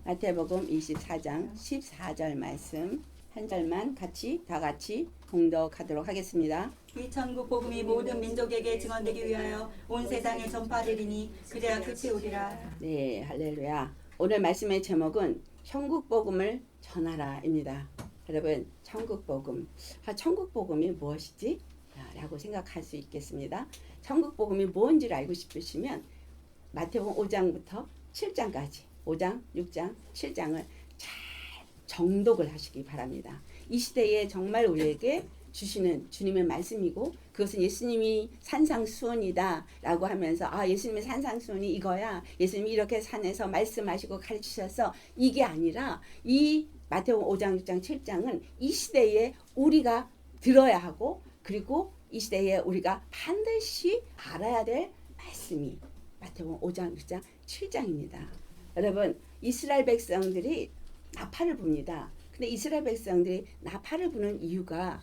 마태복음 24장 14절 말씀 한 절만 다 같이 봉독하도록 하겠습니다. 이 천국 복음이 모든 민족에게 증언되기 위하여 온 세상에 전파되리니 그래야 끝이 오리라. 네, 할렐루야. 오늘 말씀의 제목은 천국 복음을 전하라입니다. 여러분, 천국 복음. 천국 복음이 무엇이지? 라고 생각할 수 있겠습니다. 천국 복음이 뭔지를 알고 싶으시면 마태복음 5장부터 7장까지 5장, 6장, 7장을 잘 정독을 하시기 바랍니다. 이 시대에 정말 우리에게 주시는 주님의 말씀이고 그것은 예수님이 산상수훈이다 라고 하면서 예수님의 산상수훈이 이거야. 예수님이 이렇게 산에서 말씀하시고 가르치셔서 이게 아니라 이 마태복음 5장, 6장, 7장은 이 시대에 우리가 들어야 하고 그리고 이 시대에 우리가 반드시 알아야 될 말씀이 마태복음 5장, 6장, 7장입니다. 여러분, 이스라엘 백성들이 나팔을 붑니다. 근데 이스라엘 백성들이 나팔을 부는 이유가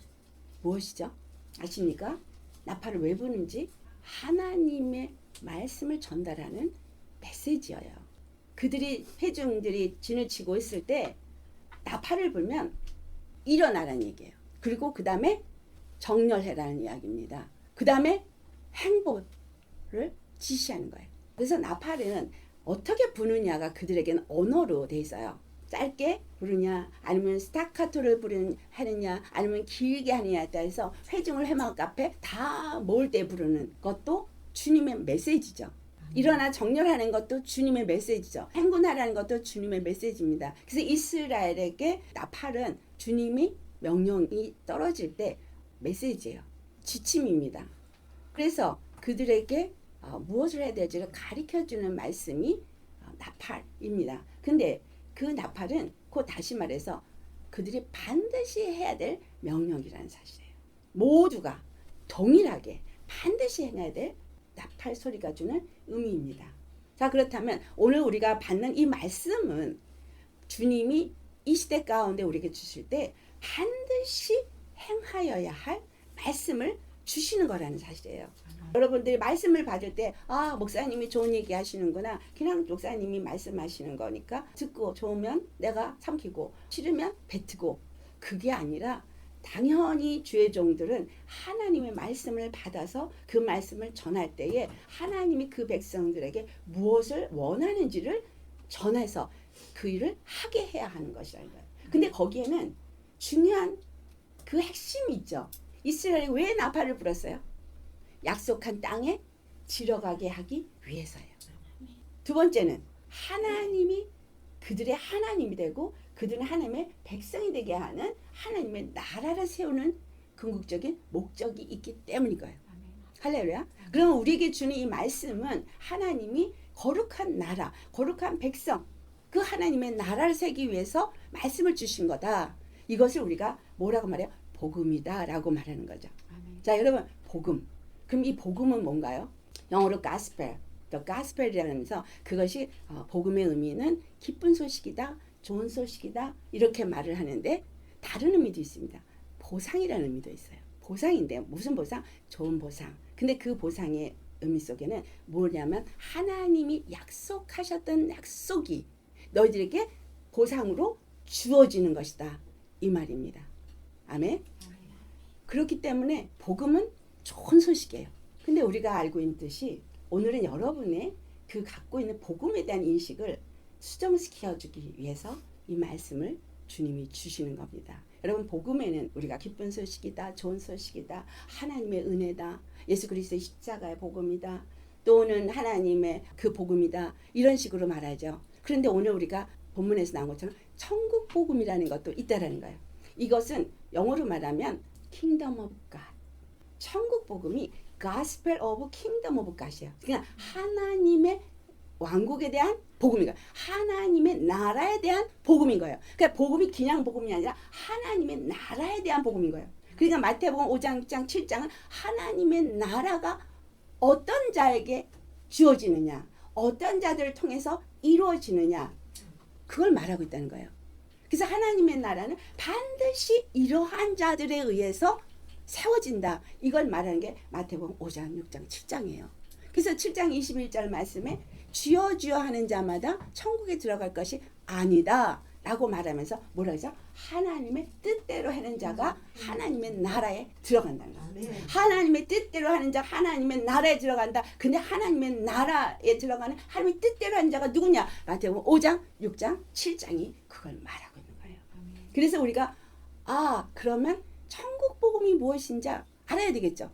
무엇이죠? 아십니까? 나팔을 왜 부는지 하나님의 말씀을 전달하는 메시지예요. 그들이 회중들이 진을 치고 있을 때 나팔을 불면 일어나라는 얘기예요. 그리고 그 다음에 정렬해라는 이야기입니다. 그 다음에 행보를 지시하는 거예요. 그래서 나팔은 어떻게 부느냐가 그들에게는 언어로 돼 있어요. 짧게 부르냐 아니면 스타카토를 하느냐 아니면 길게 하느냐에 따라서 회중을 해막 앞에 다 모을 때 부르는 것도 주님의 메시지죠. 일어나 정렬하는 것도 주님의 메시지죠. 행군하라는 것도 주님의 메시지입니다. 그래서 이스라엘에게 나팔은 주님이 명령이 떨어질 때 메시지예요. 지침입니다. 그래서 그들에게 무엇을 해야 될지를 가르쳐주는 말씀이 나팔입니다. 근데 그 나팔은 곧 다시 말해서 그들이 반드시 해야 될 명령이라는 사실이에요. 모두가 동일하게 반드시 해야 될 나팔 소리가 주는 의미입니다. 자, 그렇다면 오늘 우리가 받는 이 말씀은 주님이 이 시대 가운데 우리에게 주실 때 반드시 행하여야 할 말씀을 주시는 거라는 사실이에요. 여러분들이 말씀을 받을 때 목사님이 좋은 얘기 하시는구나. 그냥 목사님이 말씀하시는 거니까 듣고 좋으면 내가 삼키고 싫으면 뱉고 그게 아니라 당연히 주의 종들은 하나님의 말씀을 받아서 그 말씀을 전할 때에 하나님이 그 백성들에게 무엇을 원하는지를 전해서 그 일을 하게 해야 하는 것이라는 거예요. 근데 거기에는 중요한 그 핵심이 있죠. 이스라엘이 왜 나팔을 불었어요? 약속한 땅에 들어가게 하기 위해서예요. 두 번째는 하나님이 그들의 하나님이 되고 그들은 하나님의 백성이 되게 하는 하나님의 나라를 세우는 궁극적인 목적이 있기 때문인 거예요. 할렐루야. 그러면 우리에게 주는 이 말씀은 하나님이 거룩한 나라, 거룩한 백성, 그 하나님의 나라를 세우기 위해서 말씀을 주신 거다. 이것을 우리가 뭐라고 말해요? 복음이다 라고 말하는 거죠. 자, 여러분, 복음. 그럼 이 복음은 뭔가요? 영어로 gospel, the gospel이라면서 그것이 복음의 의미는 기쁜 소식이다, 좋은 소식이다 이렇게 말을 하는데 다른 의미도 있습니다. 보상이라는 의미도 있어요. 보상인데 무슨 보상? 좋은 보상. 근데 그 보상의 의미 속에는 뭐냐면 하나님이 약속하셨던 약속이 너희들에게 보상으로 주어지는 것이다 이 말입니다. 아멘. 그렇기 때문에 복음은 좋은 소식이에요. 근데 우리가 알고 있듯이 오늘은 여러분의 그 갖고 있는 복음에 대한 인식을 수정시켜주기 위해서 이 말씀을 주님이 주시는 겁니다. 여러분, 복음에는 우리가 기쁜 소식이다, 좋은 소식이다, 하나님의 은혜다, 예수 그리스도의 십자가의 복음이다, 또는 하나님의 그 복음이다 이런 식으로 말하죠. 그런데 오늘 우리가 본문에서 나온 것처럼 천국 복음이라는 것도 있다라는 거예요. 이것은 영어로 말하면 Kingdom of God. 천국 복음이 Gospel of Kingdom of God이에요. 그냥 하나님의 왕국에 대한 복음인 거예요. 하나님의 나라에 대한 복음인 거예요. 그러니까 복음이 그냥 복음이 아니라 하나님의 나라에 대한 복음인 거예요. 그러니까 마태복음 5장, 6장, 7장은 하나님의 나라가 어떤 자에게 주어지느냐, 어떤 자들을 통해서 이루어지느냐, 그걸 말하고 있다는 거예요. 그래서 하나님의 나라는 반드시 이러한 자들에 의해서 세워진다. 이걸 말하는 게 마태복음 5장, 6장, 7장이에요. 그래서 7장 21절 말씀에 주여 주여 하는 자마다 천국에 들어갈 것이 아니다 라고 말하면서 뭐라 그러죠? 하나님의 뜻대로 하는 자가 하나님의 나라에 들어간다는 거예요. 하나님의 뜻대로 하는 자 하나님의 나라에 들어간다. 근데 하나님의 나라에 들어가는 하나님의 뜻대로 하는 자가 누구냐? 마태복음 5장, 6장, 7장이 그걸 말하고 있는 거예요. 그래서 우리가 그러면 천국 복음이 무엇인지 알아야 되겠죠.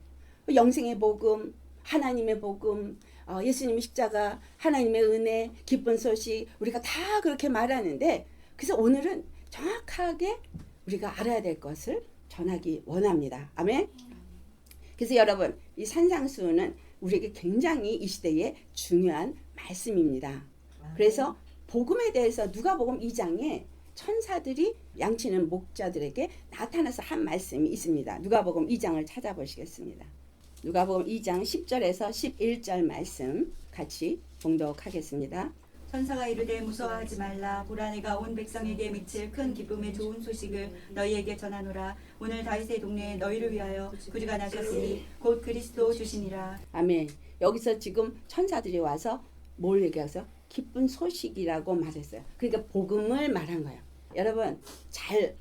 영생의 복음, 하나님의 복음, 예수님의 십자가, 하나님의 은혜, 기쁜 소식 우리가 다 그렇게 말하는데 그래서 오늘은 정확하게 우리가 알아야 될 것을 전하기 원합니다. 아멘. 그래서 여러분 이 산상수훈은 우리에게 굉장히 이 시대에 중요한 말씀입니다. 그래서 복음에 대해서 누가복음 2장에 천사들이 양치는 목자들에게 나타나서 한 말씀이 있습니다. 누가복음 2장을 찾아보시겠습니다. 누가복음 2장 10절에서 11절 말씀 같이 봉독하겠습니다. 천사가 이르되 무서워하지 말라. 보라 내가 온 백성에게 미칠 큰 기쁨의 좋은 소식을 너희에게 전하노라. 오늘 다윗의 동네에 너희를 위하여 구주가 나셨으니 곧 그리스도 주시니라. 아멘. 여기서 지금 천사들이 와서 뭘 얘기해서 기쁜 소식이라고 말했어요. 그러니까 복음을 말한 거예요. 여러분 잘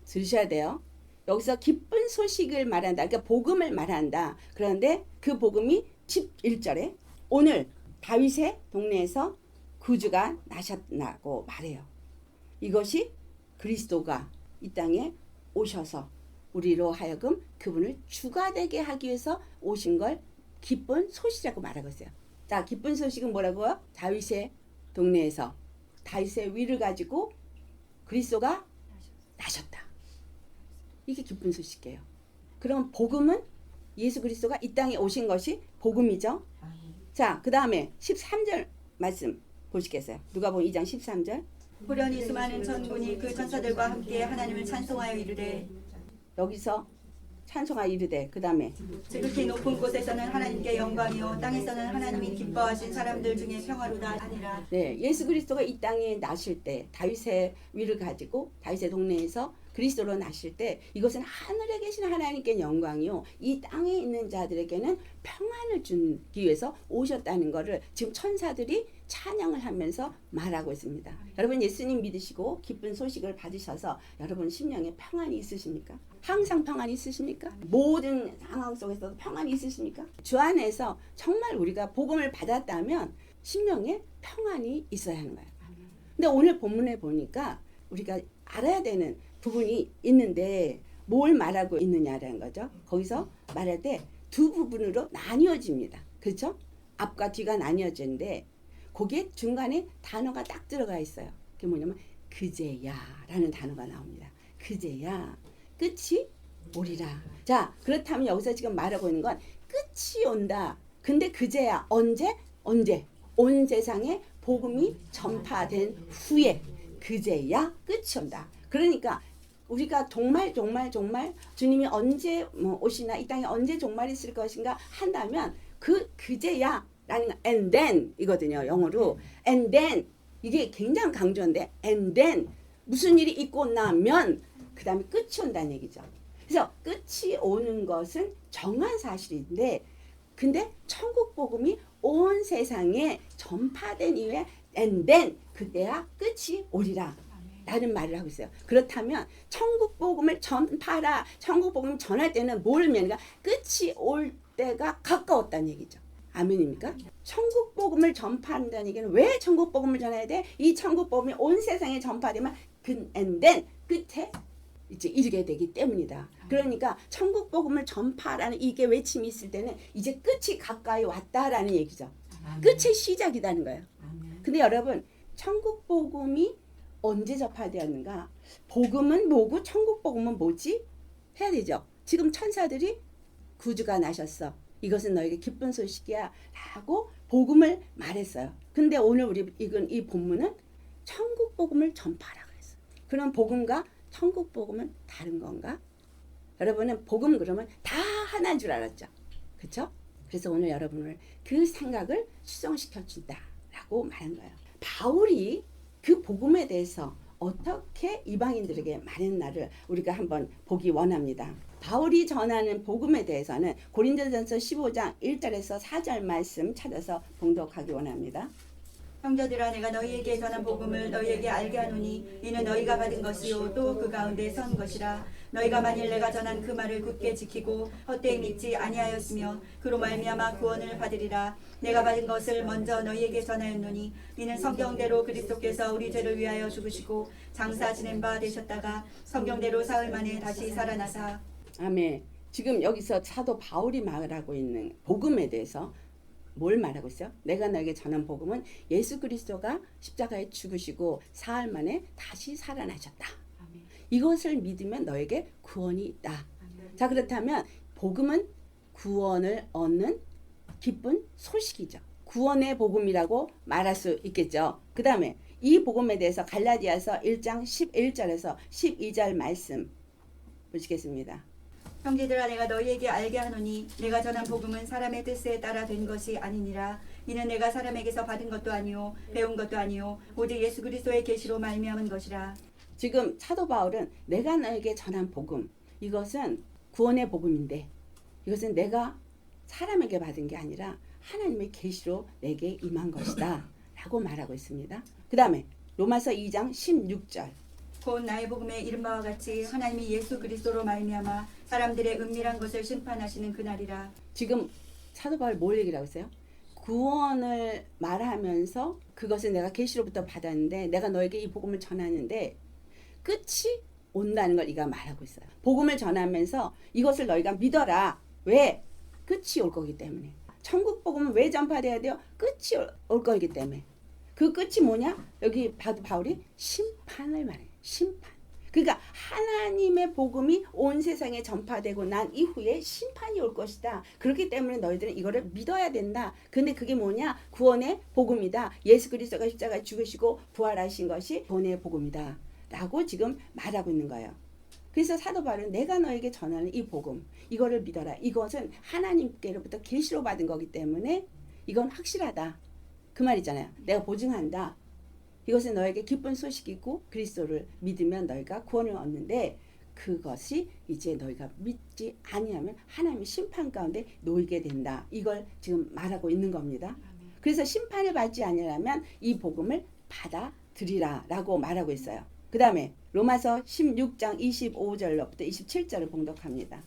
들으셔야 돼요. 여기서 기쁜 소식을 말한다. 그러니까 복음을 말한다. 그런데 그 복음이 11절에 오늘 다윗의 동네에서 구주가 나셨다고 말해요. 이것이 그리스도가 이 땅에 오셔서 우리로 하여금 그분을 주가 되게 하기 위해서 오신 걸 기쁜 소식이라고 말하고 있어요. 자, 기쁜 소식은 뭐라고요? 다윗의 동네에서 다윗의 위를 가지고 그리스도가 나셨다. 이게 기쁜 소식이에요. 그럼 복음은 예수 그리스도가 이 땅에 오신 것이 복음이죠. 자, 그 다음에 13절 말씀 보시겠어요? 누가복음 2장 13절. 호련히 수많은 천군이 그 천사들과 함께 하나님을 찬송하여 이르되. 여기서 찬송하여 이르되 그 다음에 지극히 높은 곳에서는 하나님께 영광이요 땅에서는 하나님이 기뻐하신 사람들 중에 평화로다 아니라. 네, 예수 그리스도가 이 땅에 나실 때 다윗의 위를 가지고 다윗의 동네에서 그리스도로 나실 때 이것은 하늘에 계신 하나님께 영광이요 이 땅에 있는 자들에게는 평안을 주기 위해서 오셨다는 것을 지금 천사들이 찬양을 하면서 말하고 있습니다. 여러분 예수님 믿으시고 기쁜 소식을 받으셔서 여러분 심령에 평안이 있으십니까? 항상 평안이 있으십니까? 모든 상황 속에서도 평안이 있으십니까? 주 안에서 정말 우리가 복음을 받았다면 심령에 평안이 있어야 하는 거예요. 근데 오늘 본문에 보니까 우리가 알아야 되는 부분이 있는데 뭘 말하고 있느냐라는 거죠. 거기서 말할 때 두 부분으로 나뉘어집니다. 그렇죠? 앞과 뒤가 나뉘어지는데 거기에 중간에 단어가 딱 들어가 있어요. 그게 뭐냐면 그제야라는 단어가 나옵니다. 그제야 끝이 오리라. 자, 그렇다면 여기서 지금 말하고 있는 건 끝이 온다. 근데 그제야 언제? 온 세상에 복음이 전파된 후에 그제야 끝이 온다. 그러니까 우리가 정말 주님이 언제 오시나 이 땅에 언제 종말이 있을 것인가 한다면 그제야 라는 거 and then 이거든요. 영어로 and then 이게 굉장히 강조인데 and then 무슨 일이 있고 나면 그 다음에 끝이 온다는 얘기죠. 그래서 끝이 오는 것은 정한 사실인데 근데 천국 복음이 온 세상에 전파된 이후에 and then 그때야 끝이 오리라 라는 말을 하고 있어요. 그렇다면 천국 복음을 전파라 천국 복음을 전할 때는 뭘 의미하는가? 끝이 올 때가 가까웠다는 얘기죠. 아멘입니까? 천국 복음을 전파한다는 얘기는 왜 천국 복음을 전해야 돼? 이 천국 복음이 온 세상에 전파되면 and then 끝에 이제 이르게 되기 때문이다. 그러니까 천국 복음을 전파라는 이게 외침이 있을 때는 이제 끝이 가까이 왔다라는 얘기죠. 끝의 시작이라는 거예요. 근데 여러분 천국 복음이 언제 전파되었는가? 복음은 뭐고 천국 복음은 뭐지? 해야 되죠. 지금 천사들이 구주가 나셨어. 이것은 너에게 기쁜 소식이야 라고 복음을 말했어요. 근데 오늘 우리 읽은 이 본문은 천국 복음을 전파라 그랬어요. 그럼 복음과 천국 복음은 다른 건가? 여러분은 복음 그러면 다 하나인 줄 알았죠. 그렇죠? 그래서 오늘 여러분을 그 생각을 수정시켜 준다라고 말한 거예요. 바울이 그 복음에 대해서 어떻게 이방인들에게 말했나를 우리가 한번 보기 원합니다. 바울이 전하는 복음에 대해서는 고린도전서 15장 1절에서 4절 말씀 찾아서 봉독하기 원합니다. 형제들아 내가 너희에게 전한 복음을 너희에게 알게 하노니 이는 너희가 받은 것이요 또 그 가운데 선 것이라. 너희가 만일 내가 전한 그 말을 굳게 지키고 헛되이 믿지 아니하였으면 그로 말미암아 구원을 받으리라. 내가 받은 것을 먼저 너희에게 전하였노니 이는 성경대로 그리스도께서 우리 죄를 위하여 죽으시고 장사 지낸 바 되셨다가 성경대로 사흘 만에 다시 살아나사. 아멘. 지금 여기서 사도 바울이 말하고 있는 복음에 대해서 뭘 말하고 있어요? 내가 너에게 전한 복음은 예수 그리스도가 십자가에 죽으시고 사흘 만에 다시 살아나셨다. 아멘. 이것을 믿으면 너에게 구원이 있다. 아멘. 자, 그렇다면 복음은 구원을 얻는 기쁜 소식이죠. 구원의 복음이라고 말할 수 있겠죠. 그 다음에 이 복음에 대해서 갈라디아서 1장 11절에서 12절 말씀 보시겠습니다. 형제들아 내가 너희에게 알게 하노니 내가 전한 복음은 사람의 뜻에 따라 된 것이 아니니라. 이는 내가 사람에게서 받은 것도 아니요 배운 것도 아니요 오직 예수 그리스도의 계시로 말미암은 것이라. 지금 사도 바울은 내가 너에게 전한 복음, 이것은 구원의 복음인데 이것은 내가 사람에게 받은 게 아니라 하나님의 계시로 내게 임한 것이다 라고 말하고 있습니다. 그 다음에 로마서 2장 16절. 곧 나의 복음에 이른 바와 같이 하나님이 예수 그리스도로 말미암아 사람들의 은밀한 것을 심판하시는 그날이라. 지금 사도 바울 뭘 얘기를 하고 있어요? 구원을 말하면서 그것을 내가 계시로부터 받았는데 내가 너에게 이 복음을 전하는데 끝이 온다는 걸 이가 말하고 있어요. 복음을 전하면서 이것을 너희가 믿어라. 왜? 끝이 올 거기 때문에. 천국 복음은 왜 전파돼야 돼요? 끝이 올 거기 때문에. 그 끝이 뭐냐? 여기 봐도 바울이 심판을 말해요. 심판. 그러니까 하나님의 복음이 온 세상에 전파되고 난 이후에 심판이 올 것이다. 그렇기 때문에 너희들은 이거를 믿어야 된다. 근데 그게 뭐냐? 구원의 복음이다. 예수 그리스도가 십자가에 죽으시고 부활하신 것이 구원의 복음이다. 라고 지금 말하고 있는 거예요. 그래서 사도 바울은 내가 너에게 전하는 이 복음, 이거를 믿어라. 이것은 하나님께로부터 계시로 받은 거기 때문에 이건 확실하다. 그 말이잖아요. 내가 보증한다. 이것은 너에게 기쁜 소식이고 그리스도를 믿으면 너희가 구원을 얻는데 그것이 이제 너희가 믿지 아니하면 하나님의 심판 가운데 놓이게 된다. 이걸 지금 말하고 있는 겁니다. 그래서 심판을 받지 아니하면 이 복음을 받아들이라 라고 말하고 있어요. 그 다음에 로마서 16장 25절로부터 27절을 봉독합니다.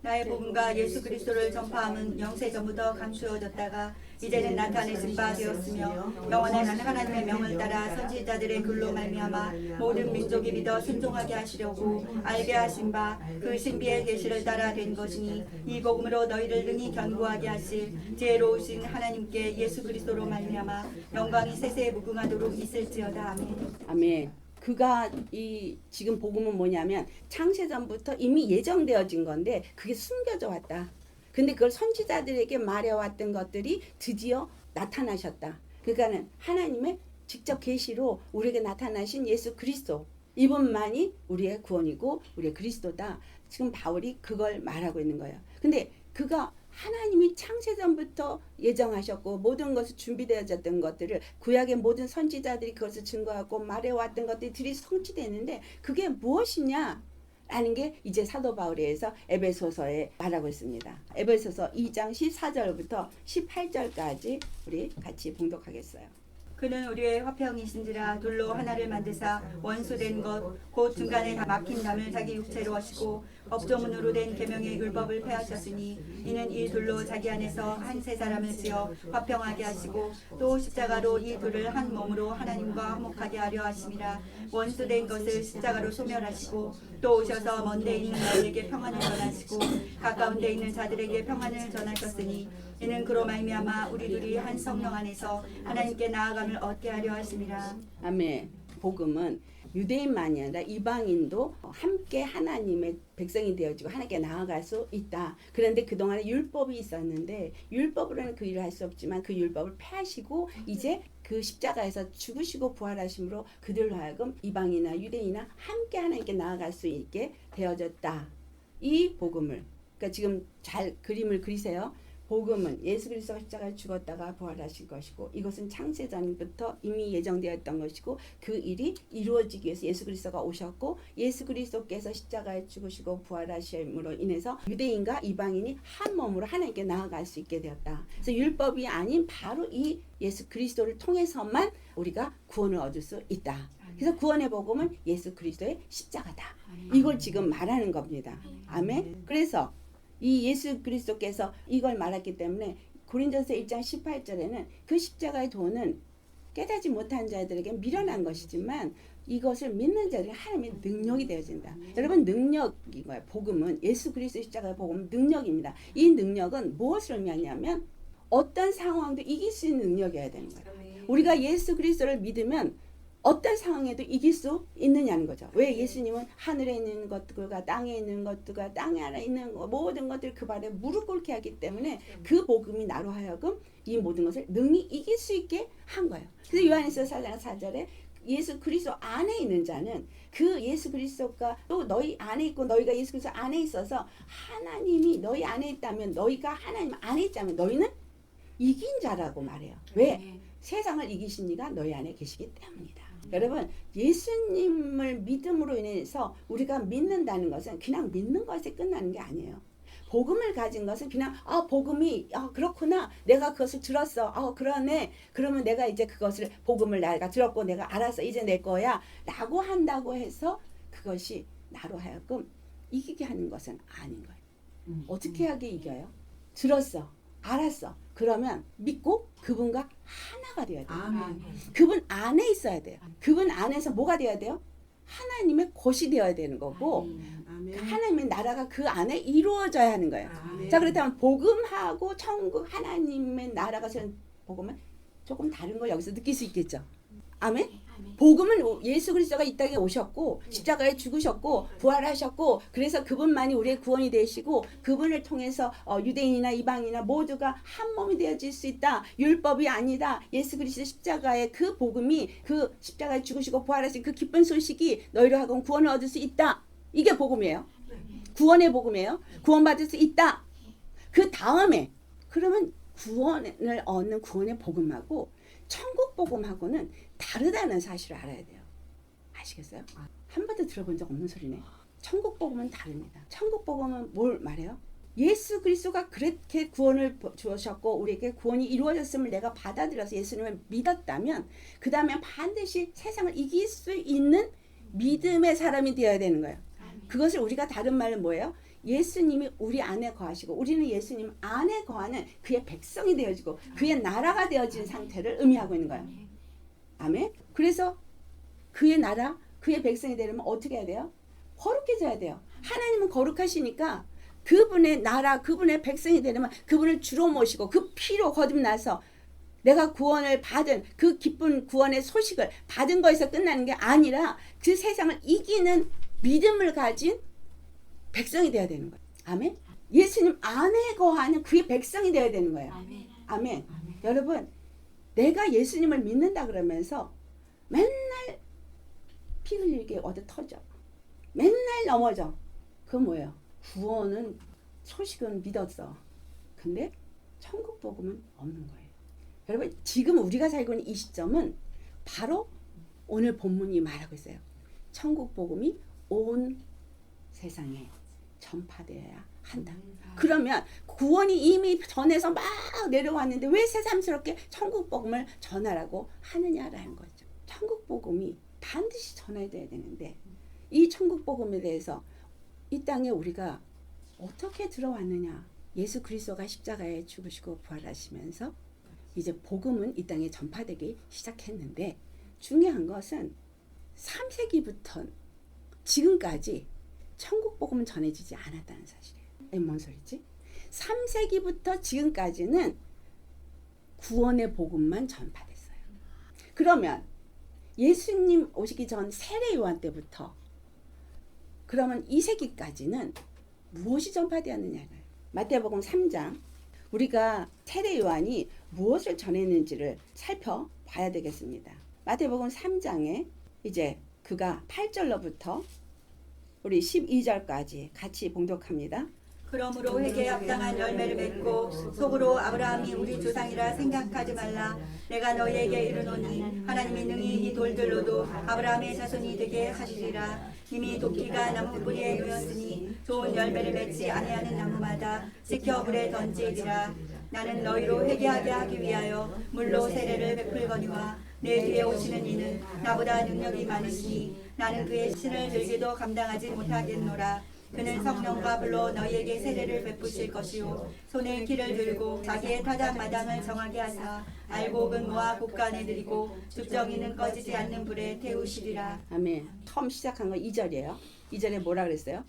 나의 복음과 예수 그리스도를 전파함은 영세전부터 감추어졌다가 이제는 나타내신 바 되었으며 영원한 하나님의 명을 따라 선지자들의 글로 말미암아 모든 민족이 믿어 순종하게 하시려고 알게 하신 바 그 신비의 계시를 따라 된 것이니 이 복음으로 너희를 능히 견고하게 하실 지혜로우신 하나님께 예수 그리스도로 말미암아 영광이 세세에 무궁하도록 있을지어다. 아멘. 아멘. 그가 이 지금 복음은 뭐냐면 창세전부터 이미 예정되어진 건데 그게 숨겨져 왔다. 근데 그걸 선지자들에게 말해왔던 것들이 드디어 나타나셨다. 그러니까는 하나님의 직접 계시로 우리에게 나타나신 예수 그리스도, 이분만이 우리의 구원이고 우리의 그리스도다. 지금 바울이 그걸 말하고 있는 거예요. 근데 그가 하나님이 창세전부터 예정하셨고 모든 것이 준비되어졌던 것들을 구약의 모든 선지자들이 그것을 증거하고 말해왔던 것들이 성취되는데 그게 무엇이냐? 라는 게 이제 사도 바울에서 에베소서에 말하고 있습니다. 에베소서 2장 14절부터 18절까지 우리 같이 봉독하겠어요. 그는 우리의 화평이신지라 둘로 하나를 만드사 원수된 것 곧 중간에 다 막힌 담을 자기 육체로 하시고 업조문으로 된 계명의 율법을 폐하셨으니 이는 이 둘로 자기 안에서 한 세 사람을 지어 화평하게 하시고 또 십자가로 이 둘을 한 몸으로 하나님과 화목하게 하려 하심이라. 원수된 것을 십자가로 소멸하시고 또 오셔서 먼데 있는 너희에게 평안을 전하시고 가까운 데 있는 자들에게 평안을 전하셨으니 이는 그로 말미암아 우리 둘이 한 성령 안에서 하나님께 나아감을 얻게 하려 하심이라. 아멘. 복음은 유대인만이 아니라 이방인도 함께 하나님의 백성이 되어지고 하나님께 나아갈 수 있다. 그런데 그동안에 율법이 있었는데 율법으로는 그 일을 할 수 없지만 그 율법을 폐하시고 이제 그 십자가에서 죽으시고 부활하심으로 그들로 하여금 이방이나 유대인이나 함께 하나님께 나아갈 수 있게 되어졌다. 이 복음을, 그러니까 지금 잘 그림을 그리세요. 복음은 예수 그리스도가 십자가에 죽었다가 부활하신 것이고 이것은 창세전부터 이미 예정되었던 것이고 그 일이 이루어지기 위해서 예수 그리스도가 오셨고 예수 그리스도께서 십자가에 죽으시고 부활하심으로 인해서 유대인과 이방인이 한 몸으로 하나님께 나아갈 수 있게 되었다. 그래서 율법이 아닌 바로 이 예수 그리스도를 통해서만 우리가 구원을 얻을 수 있다. 그래서 구원의 복음은 예수 그리스도의 십자가다. 이걸 지금 말하는 겁니다. 아멘. 그래서 이 예수 그리스도께서 이걸 말했기 때문에 고린도서 1장 18절에는 그 십자가의 도는 깨닫지 못한 자들에게 미련한 것이지만 이것을 믿는 자들이 하나님의 능력이 되어진다. 여러분 능력인 거예요. 복음은 예수 그리스도 십자가의 복음은 능력입니다. 이 능력은 무엇을 의미하냐면 어떤 상황도 이길 수 있는 능력이어야 되는 거예요. 우리가 예수 그리스도를 믿으면 어떤 상황에도 이길 수 있느냐는 거죠. 왜 예수님은 하늘에 있는 것들과 땅에 있는 것들과 땅에 안에 있는 모든 것들 그 발에 무릎 꿇게 하기 때문에 그 복음이 나로 하여금 이 모든 것을 능히 이길 수 있게 한 거예요. 그래서 요한일서 4장 4절에 예수 그리스도 안에 있는 자는 그 예수 그리스도가 또 너희 안에 있고 너희가 예수 그리스도 안에 있어서 하나님이 너희 안에 있다면 너희가 하나님 안에 있다면 너희는 이긴 자라고 말해요. 왜? 세상을 이기신 이가 너희 안에 계시기 때문이다. 여러분 예수님을 믿음으로 인해서 우리가 믿는다는 것은 그냥 믿는 것에 끝나는 게 아니에요. 복음을 가진 것은 그냥 복음이 그렇구나 내가 그것을 들었어 그러네 그러면 내가 이제 그것을 복음을 내가 들었고 내가 알았어 이제 내 거야 라고 한다고 해서 그것이 나로 하여금 이기게 하는 것은 아닌 거예요. 어떻게 하게 이겨요? 들었어 알았어 그러면 믿고 그분과 하나가 되어야 돼요. 아멘. 그분 안에 있어야 돼요. 그분 안에서 뭐가 되어야 돼요? 하나님의 것이 되어야 되는 거고 아멘. 하나님의 나라가 그 안에 이루어져야 하는 거예요. 아멘. 자 그렇다면 복음하고 천국 하나님의 나라가 전 복음은 조금 다른 걸 여기서 느낄 수 있겠죠. 아멘. 복음은 예수 그리스도가 이 땅에 오셨고 십자가에 죽으셨고 부활하셨고 그래서 그분만이 우리의 구원이 되시고 그분을 통해서 유대인이나 이방인이나 모두가 한 몸이 되어질 수 있다. 율법이 아니다. 예수 그리스도 십자가의 그 복음이 그 십자가에 죽으시고 부활하신 그 기쁜 소식이 너희로 하여금 구원을 얻을 수 있다. 이게 복음이에요. 구원의 복음이에요. 구원받을 수 있다. 그 다음에 그러면 구원을 얻는 구원의 복음하고 천국 복음하고는 다르다는 사실을 알아야 돼요. 아시겠어요? 한 번도 들어본 적 없는 소리네. 천국 복음은 다릅니다. 천국 복음은 뭘 말해요? 예수 그리스도가 그렇게 구원을 주셨고 우리에게 구원이 이루어졌음을 내가 받아들여서 예수님을 믿었다면 그 다음에 반드시 세상을 이길 수 있는 믿음의 사람이 되어야 되는 거예요. 그것을 우리가 다른 말로 뭐예요? 예수님이 우리 안에 거하시고 우리는 예수님 안에 거하는 그의 백성이 되어지고 그의 나라가 되어진 상태를 의미하고 있는 거예요. 아멘. 그래서 그의 나라, 그의 백성이 되려면 어떻게 해야 돼요? 거룩해져야 돼요. 하나님은 거룩하시니까 그분의 나라, 그분의 백성이 되려면 그분을 주로 모시고 그 피로 거듭나서 내가 구원을 받은 그 기쁜 구원의 소식을 받은 거에서 끝나는 게 아니라 그 세상을 이기는 믿음을 가진 백성이 되어야 되는 거예요. 아멘. 예수님 안에 거하는 그의 백성이 되어야 되는 거예요. 아멘. 아멘. 여러분 내가 예수님을 믿는다 그러면서 맨날 피 흘리게 얻어 터져. 맨날 넘어져. 그건 뭐예요? 구원은 소식은 믿었어. 근데 천국 복음은 없는 거예요. 여러분 지금 우리가 살고 있는 이 시점은 바로 오늘 본문이 말하고 있어요. 천국 복음이 온 세상에 전파되어야 한다. 그러면 구원이 이미 전에서 막 내려왔는데 왜 새삼스럽게 천국 복음을 전하라고 하느냐라는 거죠. 천국 복음이 반드시 전해져야 되는데 이 천국 복음에 대해서 이 땅에 우리가 어떻게 들어왔느냐. 예수 그리스도가 십자가에 죽으시고 부활하시면서 이제 복음은 이 땅에 전파되기 시작했는데 중요한 것은 3세기부터 지금까지 천국 복음은 전해지지 않았다는 사실이에요. 이게 뭔 소리지? 3세기부터 지금까지는 구원의 복음만 전파됐어요. 그러면 예수님 오시기 전 세례 요한 때부터 그러면 2세기까지는 무엇이 전파되었느냐를 마태복음 3장 우리가 세례 요한이 무엇을 전했는지를 살펴봐야 되겠습니다. 마태복음 3장에 이제 그가 8절로부터 우리 12절까지 같이 봉독합니다. 그러므로 회개에 합당한 열매를 맺고 속으로 아브라함이 우리 조상이라 생각하지 말라. 내가 너희에게 이르노니 하나님이 능히 이 돌들로도 아브라함의 자손이 되게 하시리라. 이미 도끼가 나무 뿌리에 놓였으니 좋은 열매를 맺지 아니하는 나무마다 지켜 불에 던지리라. 나는 너희로 회개하게 하기 위하여 물로 세례를 베풀거니와 내 뒤에 오시는 이는 나보다 능력이 많으시니 나는 그의 신을 들기도 감당하지 못하겠노라. 그는 성령과 불로 너희에게 세례를 베푸실 것이요 손에 기를 들고 자기의 타작 마당을 정하게 하사 알곡 은모와 곡간에 드리고 죽정이는 꺼지지 않는 불에 태우시리라. 아멘. 처음 시작한 거 2절이에요. 2절에 뭐라 그랬어요?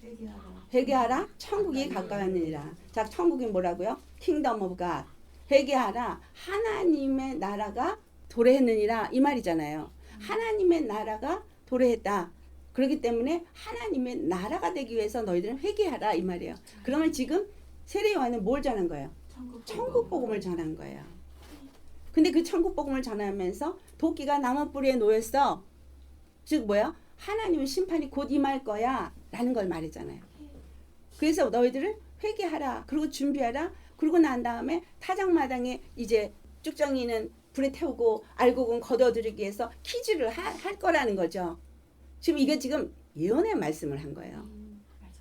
회개하라 천국이 가까웠느니라. 자, 천국이 뭐라고요? 킹덤 오브 갓. 회개하라 하나님의 나라가 도래했느니라 이 말이잖아요. 하나님의 나라가 도래했다. 그렇기 때문에 하나님의 나라가 되기 위해서 너희들은 회개하라 이 말이에요. 그러면 지금 세례 요한은 뭘 전한 거예요? 천국 복음을 전한 거예요. 근데 그 천국 복음을 전하면서 도끼가 나무 뿌리에 놓였어. 즉 뭐야? 하나님의 심판이 곧 임할 거야 라는 걸 말했잖아요. 그래서 너희들을 회개하라. 그리고 준비하라. 그러고 난 다음에 타작마당에 이제 쭉정이는 불에 태우고 알곡은 걷어들이기 위해서 키즈를 할 거라는 거죠. 지금 이게 지금 예언의 말씀을 한 거예요.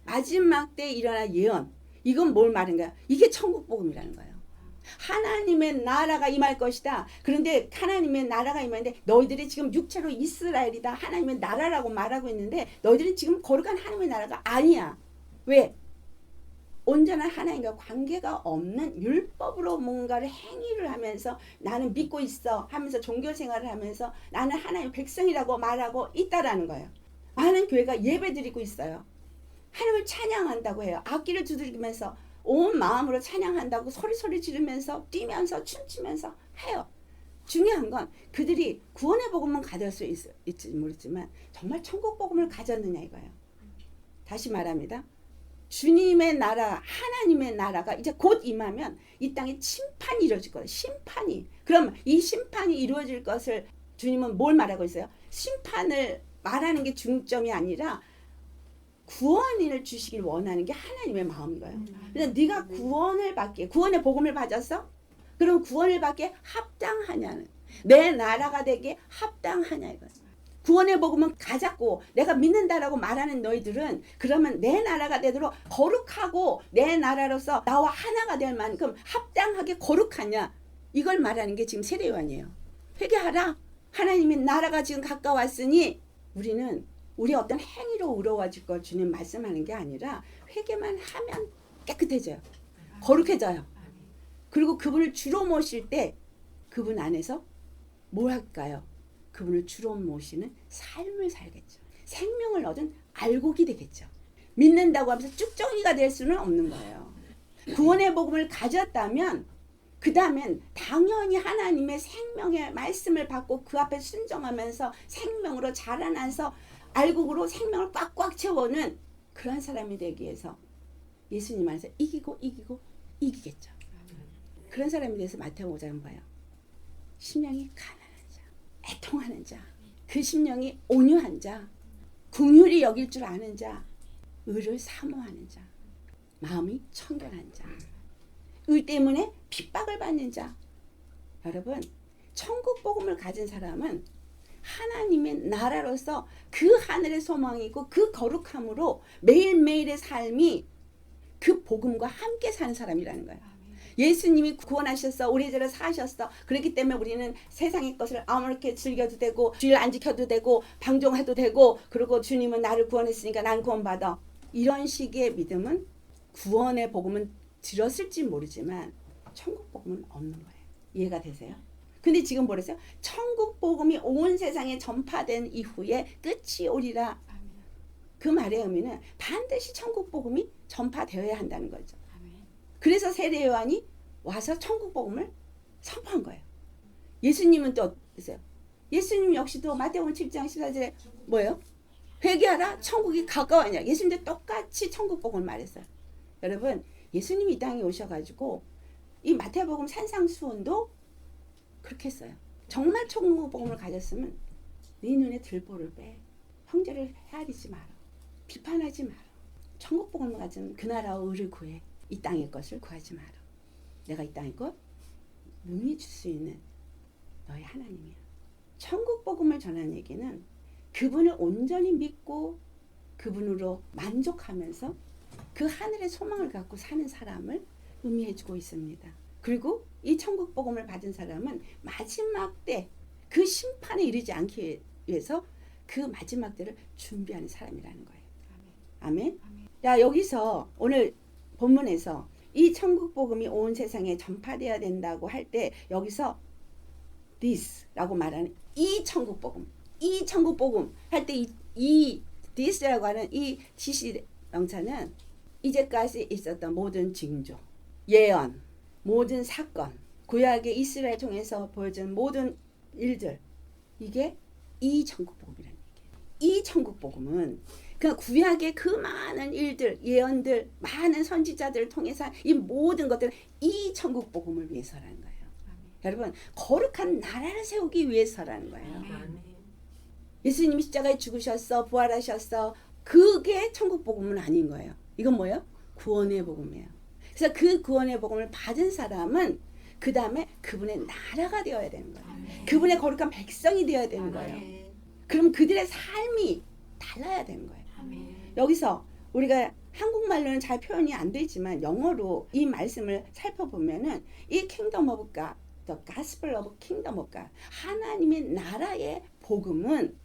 마지막 때 일어날 예언. 이건 뭘 말한 거야? 이게 천국 복음이라는 거예요. 하나님의 나라가 임할 것이다. 그런데 하나님의 나라가 임하는데 너희들이 지금 육체로 이스라엘이다. 하나님의 나라라고 말하고 있는데 너희들이 지금 거룩한 하나님의 나라가 아니야. 왜? 온전한 하나님과 관계가 없는 율법으로 뭔가를 행위를 하면서 나는 믿고 있어 하면서 종교 생활을 하면서 나는 하나님의 백성이라고 말하고 있다라는 거예요. 많은 교회가 예배 드리고 있어요. 하나님을 찬양한다고 해요. 악기를 두드리면서 온 마음으로 찬양한다고 소리 지르면서 뛰면서 춤추면서 해요. 중요한 건 그들이 구원의 복음은 가질 수 있을지 모르지만 정말 천국 복음을 가졌느냐 이거예요. 다시 말합니다. 주님의 나라, 하나님의 나라가 이제 곧 임하면 이 땅에 심판이 이루어질 거예요. 심판이. 그럼 이 심판이 이루어질 것을 주님은 뭘 말하고 있어요? 심판을 말하는 게 중점이 아니라 구원을 주시길 원하는 게 하나님의 마음인 거예요. 그래서 네가 구원을 받게, 구원의 복음을 받았어? 그럼 구원을 받게 합당하냐는, 내 나라가 되게 합당하냐 이거예요. 구원의 복음은 가졌고 내가 믿는다라고 말하는 너희들은 그러면 내 나라가 되도록 거룩하고 내 나라로서 나와 하나가 될 만큼 합당하게 거룩하냐, 이걸 말하는 게 지금 세례 요한이에요. 회개하라. 하나님의 나라가 지금 가까웠으니 우리는 우리 어떤 행위로 의로워질 걸 주님 말씀하는 게 아니라 회개만 하면 깨끗해져요. 거룩해져요. 그리고 그분을 주로 모실 때 그분 안에서 뭘 할까요? 그분을 주로 모시는 삶을 살겠죠. 생명을 얻은 알곡이 되겠죠. 믿는다고 하면서 쭉정이가 될 수는 없는 거예요. 구원의 복음을 가졌다면 그 다음엔 당연히 하나님의 생명의 말씀을 받고 그 앞에 순종하면서 생명으로 자라나서 알곡으로 생명을 꽉꽉 채워는 그런 사람이 되기 위해서 예수님 안에서 이기겠죠. 그런 사람이 돼서 마태복음 5장은 봐요. 심령이 가난한 자, 애통하는 자, 그 심령이 온유한 자, 긍휼히 여길 줄 아는 자, 의를 사모하는 자, 마음이 청결한 자, 의 때문에 핍박을 받는 자. 여러분, 천국 복음을 가진 사람은 하나님의 나라로서 그 하늘의 소망이고 그 거룩함으로 매일매일의 삶이 그 복음과 함께 사는 사람이라는 거예요. 예수님이 구원하셨어. 오래전에 사셨어. 그렇기 때문에 우리는 세상의 것을 아무렇게 즐겨도 되고 주일 안 지켜도 되고 방종해도 되고, 그리고 주님은 나를 구원했으니까 난 구원받아. 이런 식의 믿음은, 구원의 복음은 들었을지 모르지만 천국 복음은 없는 거예요. 이해가 되세요? 근데 지금 뭐랬어요? 천국 복음이 온 세상에 전파된 이후에 끝이 오리라. 그 말의 의미는 반드시 천국 복음이 전파되어야 한다는 거죠. 그래서 세례 요한이 와서 천국 복음을 선포한 거예요. 예수님은 또 어떠세요? 예수님 역시도 마태복음 7장 14절에 뭐예요? 회개하라 천국이 가까워냐. 예수님도 똑같이 천국 복음을 말했어요. 여러분, 예수님이 이 땅에 오셔가지고 이 마태복음 산상수훈도 그렇게 했어요. 정말 천국 복음을 가졌으면 네 눈에 들보를 빼. 형제를 헤아리지 마라. 비판하지 마라. 천국 복음을 가진 그 나라와 의를 구해. 이 땅의 것을 구하지 마라. 내가 이 땅의 것 능히 줄 수 있는 너의 하나님이야. 천국 복음을 전하는 얘기는 그분을 온전히 믿고 그분으로 만족하면서 그 하늘의 소망을 갖고 사는 사람을 의미해주고 있습니다. 그리고 이 천국 복음을 받은 사람은 마지막 때 그 심판에 이르지 않기 위해서 그 마지막 때를 준비하는 사람이라는 거예요. 아멘. 자, 여기서 오늘 본문에서 이 천국 복음이 온 세상에 전파되어야 된다고 할 때 여기서 this라고 말하는 이 천국 복음 할 때 이 this라고 하는 이 지시 명사는 이제까지 있었던 모든 징조, 예언, 모든 사건, 구약의 이스라엘 통해서 보여준 모든 일들, 이게 이 천국 복음이라는 얘기예요. 이 천국 복음은 그 구약의 그 많은 일들, 예언들, 많은 선지자들을 통해서 이 모든 것들은 이 천국 복음을 위해서라는 거예요. 여러분, 거룩한 나라를 세우기 위해서라는 거예요. 예수님이 십자가에 죽으셨어, 부활하셨어. 그게 천국 복음은 아닌 거예요. 이건 뭐예요? 구원의 복음이에요. 그래서 그 구원의 복음을 받은 사람은 그 다음에 그분의 나라가 되어야 되는 거예요. 그분의 거룩한 백성이 되어야 되는 거예요. 그럼 그들의 삶이 달라야 되는 거예요. 여기서 우리가 한국말로는 잘 표현이 안 되지만 영어로 이 말씀을 살펴보면은 이 Kingdom of God, the Gospel of Kingdom of God, 하나님의 나라의 복음은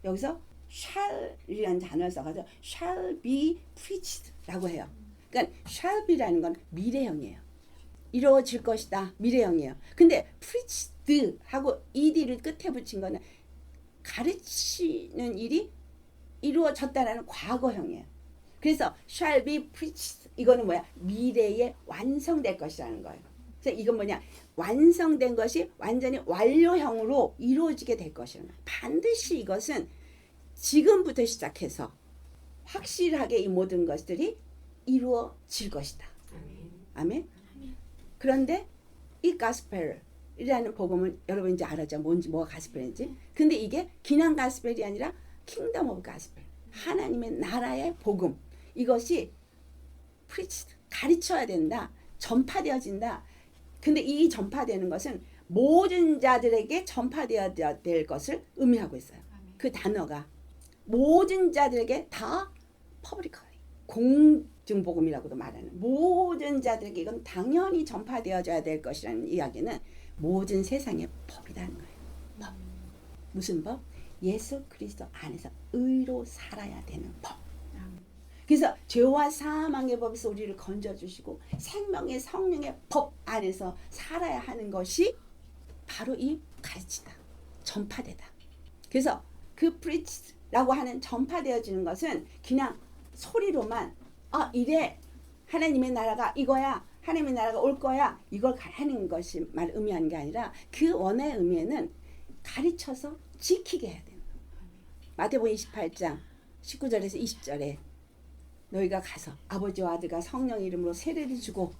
여기서 shall이라는 단어를 써가지고 shall be preached라고 해요. 그러니까 shall be라는 건 미래형이에요. 이루어질 것이다. 미래형이에요. 근데 preached 하고 ed를 끝에 붙인 거는 가르치는 일이 이루어졌다라는 과거형이에요. 그래서 shall be preached 이거는 뭐야? 미래에 완성될 것이라는 거예요. 그래서 이건 뭐냐? 완성된 것이 완전히 완료형으로 이루어지게 될 것이라는 거예요. 반드시 이것은 지금부터 시작해서 확실하게 이 모든 것들이 이루어질 것이다. 아멘. 그런데 이 가스펠이라는 복음은 여러분 이제 알았죠. 뭔지 뭐가 가스펠인지. 근데 이게 그냥 가스펠이 아니라 킹덤 오브 가스펠. 하나님의 나라의 복음. 이것이 preached, 가르쳐야 된다. 전파되어진다. 근데 이 전파되는 것은 모든 자들에게 전파되어야 될 것을 의미하고 있어요. 그 단어가 모든 자들에게 다 publicly, 공중복음이라고도 말하는 모든 자들에게 이건 당연히 전파되어져야 될 것이라는 이야기는 모든 세상의 법이라는 거예요. 법. 무슨 법? 예수 그리스도 안에서 의로 살아야 되는 법. 그래서 죄와 사망의 법에서 우리를 건져주시고 생명의 성령의 법 안에서 살아야 하는 것이 바로 이 가르치다, 전파되다. 그래서 그 preach라고 하는 전파되어지는 것은 그냥 소리로만 이래 하나님의 나라가 이거야, 하나님의 나라가 올 거야, 이걸 하는 것이 말 의미하는 게 아니라 그 원의 의미에는 가르쳐서 지키게 해야 되는 거예요. 마태복음 28장 19절에서 20절에 너희가 가서 아버지와 아들과 성령 이름으로 세례를 주고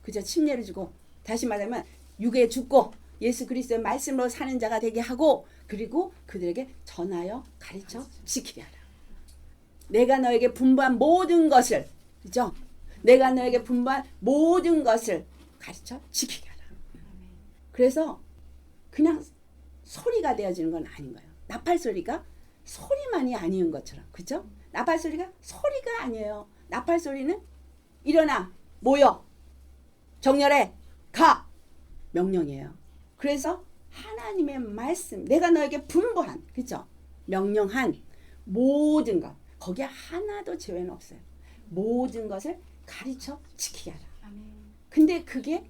그저 침례를 주고 다시 말하면 육에 죽고 예수 그리스도의 말씀으로 사는 자가 되게 하고 그리고 그들에게 전하여 가르쳐 지키게 하라. 내가 너에게 분부한 모든 것을 그죠? 내가 너에게 분부한 모든 것을 가르쳐 지키게 하라. 그래서 그냥 소리가 되어지는 건 아닌 거예요. 나팔 소리가 소리만이 아닌 것처럼 그죠? 나팔 소리가 소리가 아니에요. 나팔 소리는 일어나 모여 정렬해 가 명령이에요. 그래서 하나님의 말씀 내가 너에게 분부한 그죠? 명령한 모든 것 거기에 하나도 제외는 없어요. 모든 것을 가르쳐 지키게 하라. 근데 그게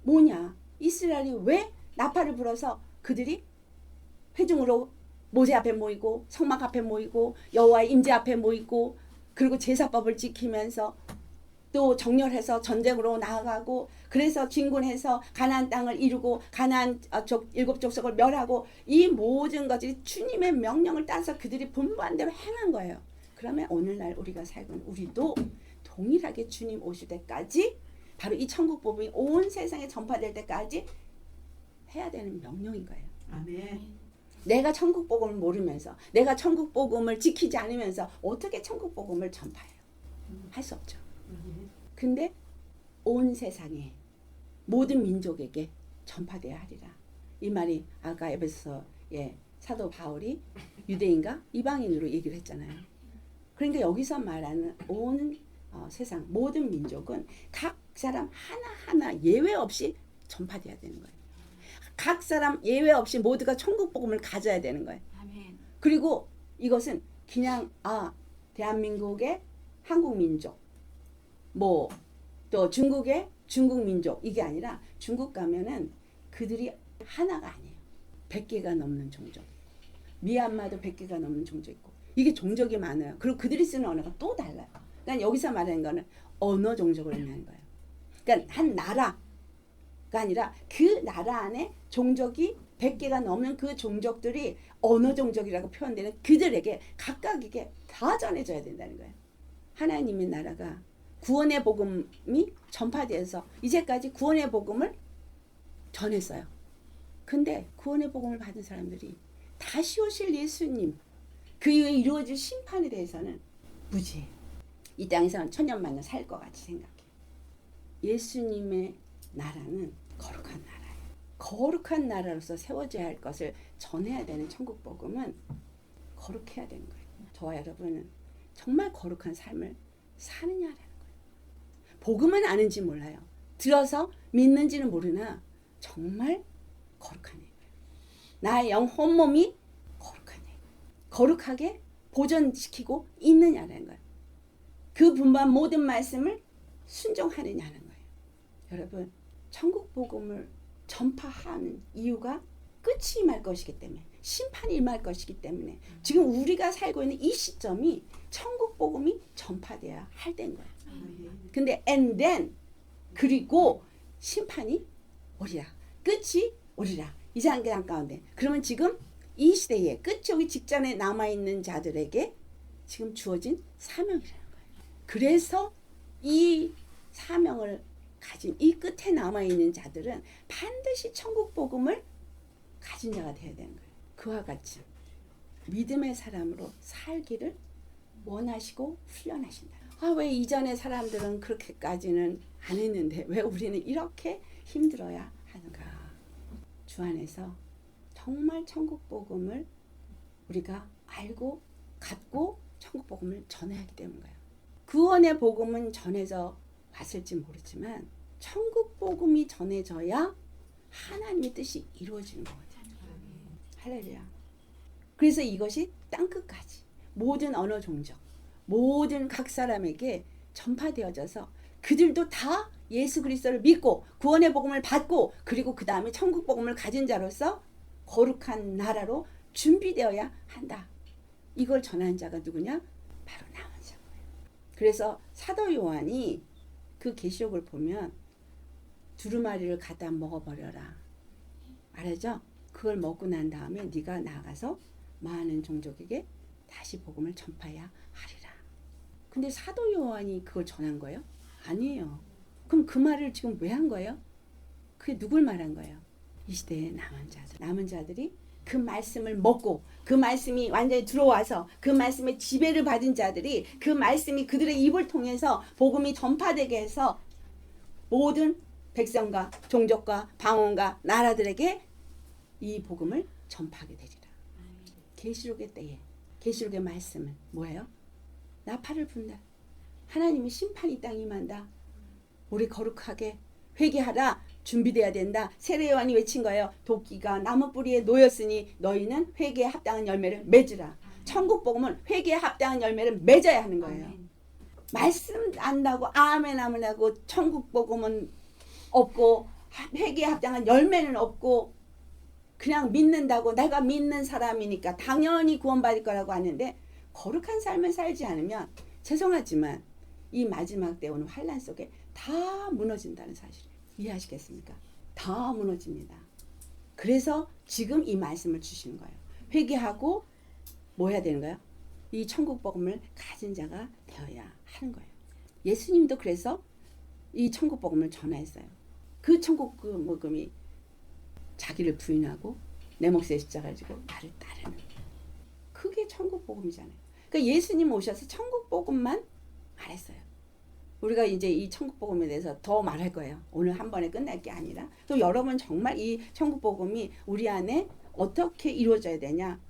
뭐냐? 이스라엘이 왜 나팔을 불어서 그들이 회중으로 모세 앞에 모이고 성막 앞에 모이고 여호와의 임재 앞에 모이고 그리고 제사법을 지키면서 또 정렬해서 전쟁으로 나아가고 그래서 진군해서 가나안 땅을 이루고 가나안 일곱 족속을 멸하고 이 모든 것들이 주님의 명령을 따라서 그들이 분부한 대로 행한 거예요. 그러면 오늘날 우리가 살고 있는 우리도 동일하게 주님 오실 때까지 바로 이 천국 복음이 온 세상에 전파될 때까지 해야 되는 명령인 거예요. 아멘. 내가 천국 복음을 모르면서 내가 천국 복음을 지키지 않으면서 어떻게 천국 복음을 전파해요? 할 수 없죠. 근데 온 세상에 모든 민족에게 전파되어야 하리라. 이 말이 아까 에베소서에 사도 바울이 유대인과 이방인으로 얘기를 했잖아요. 그러니까 여기서 말하는 온 세상 모든 민족은 각 사람 하나하나 예외 없이 전파돼야 되는 거예요. 각 사람 예외 없이 모두가 천국 복음을 가져야 되는 거예요. 아멘. 그리고 이것은 그냥 대한민국의 한국 민족, 뭐 또 중국의 중국 민족 이게 아니라 중국 가면은 그들이 하나가 아니에요. 100개가 넘는 종족. 미얀마도 100개가 넘는 종족 있고 이게 종족이 많아요. 그리고 그들이 쓰는 언어가 또 달라요. 그러니까 여기서 말하는 거는 언어 종족을 의미하는 거예요. 그러니까 한 나라가 아니라 그 나라 안에 종족이 100개가 넘는 그 종족들이 언어 종족이라고 표현되는 그들에게 각각에게 다 전해져야 된다는 거예요. 하나님의 나라가 구원의 복음이 전파되어서 이제까지 구원의 복음을 전했어요. 근데 구원의 복음을 받은 사람들이 다시 오실 예수님 그 이후에 이루어질 심판에 대해서는 무지해요. 이 땅에서는 천년만년 살 것 같이 생각해요. 예수님의 나라는 거룩한 나라예요. 거룩한 나라로서 세워져야 할 것을 전해야 되는 천국 복음은 거룩해야 되는 거예요. 저와 여러분은 정말 거룩한 삶을 사느냐라는 거예요. 복음은 아는지 몰라요. 들어서 믿는지는 모르나 정말 거룩한 예배예요. 나의 영 혼몸이 거룩한 예배. 거룩하게 보존시키고 있느냐라는 거예요. 그 분반 모든 말씀을 순종하느냐는 거예요. 여러분 천국 복음을 전파하는 이유가 끝이 임할 것이기 때문에 심판이 임할 것이기 때문에 지금 우리가 살고 있는 이 시점이 천국 복음이 전파돼야 할 때인 거예요. 근데 and then 그리고 심판이 오리라. 끝이 오리라. 이 장기간 가운데 그러면 지금 이 시대에 끝이 오기 직전에 남아있는 자들에게 지금 주어진 사명이라는 거예요. 그래서 이 사명을 가진 이 끝에 남아있는 자들은 반드시 천국 복음을 가진 자가 되어야 되는 거예요. 그와 같이 믿음의 사람으로 살기를 원하시고 훈련하신다. 왜 이전의 사람들은 그렇게까지는 안 했는데 왜 우리는 이렇게 힘들어야 하는가. 주 안에서 정말 천국 복음을 우리가 알고 갖고 천국 복음을 전해야 하기 때문인가요? 구원의 복음은 전해져 왔을지 모르지만 천국 복음이 전해져야 하나님의 뜻이 이루어지는 거거든요. 할렐루야. 그래서 이것이 땅끝까지 모든 언어 종족 모든 각 사람에게 전파되어져서 그들도 다 예수 그리스도를 믿고 구원의 복음을 받고 그리고 그 다음에 천국 복음을 가진 자로서 거룩한 나라로 준비되어야 한다. 이걸 전한 자가 누구냐? 바로 남은 자고요. 그래서 사도 요한이 그 계시록을 보면 두루마리를 갖다 먹어버려라. 알았죠? 그걸 먹고 난 다음에 네가 나가서 많은 종족에게 다시 복음을 전파해야 하리라. 근데 사도 요한이 그걸 전한 거예요? 아니에요. 그럼 그 말을 지금 왜 한 거예요? 그게 누굴 말한 거예요? 이 시대의 남은 자들. 남은 자들이 그 말씀을 먹고 그 말씀이 완전히 들어와서 그 말씀의 지배를 받은 자들이 그 말씀이 그들의 입을 통해서 복음이 전파되게 해서 모든 백성과 종족과 방언과 나라들에게 이 복음을 전파하게 되리라. 계시록의 때에 계시록의 말씀은 뭐예요? 나팔을 분다. 하나님의 심판이 땅에 임한다. 우리 거룩하게 회개하라. 준비돼야 된다. 세례 요한이 외친 거예요. 도끼가 나무 뿌리에 놓였으니 너희는 회개에 합당한 열매를 맺으라. 천국 복음은 회개에 합당한 열매를 맺어야 하는 거예요. 말씀 안다고 아멘 아멘 하고 천국 복음은 없고 회개에 합당한 열매는 없고 그냥 믿는다고 내가 믿는 사람이니까 당연히 구원받을 거라고 하는데 거룩한 삶을 살지 않으면 죄송하지만 이 마지막 때 오는 환란 속에 다 무너진다는 사실이에요. 이해하시겠습니까? 다 무너집니다. 그래서 지금 이 말씀을 주시는 거예요. 회개하고 뭐 해야 되는 거예요? 이 천국 복음을 가진 자가 되어야 하는 거예요. 예수님도 그래서 이 천국 복음을 전했어요. 그 천국 그 복음이 자기를 부인하고 내 몫의 십자가를 지고 나를 따르는 그게 천국 복음이잖아요. 그러니까 예수님 오셔서 천국 복음만 말했어요. 우리가 이제 이 천국복음에 대해서 더 말할 거예요. 오늘 한 번에 끝날 게 아니라. 또 여러분 정말 이 천국복음이 우리 안에 어떻게 이루어져야 되냐.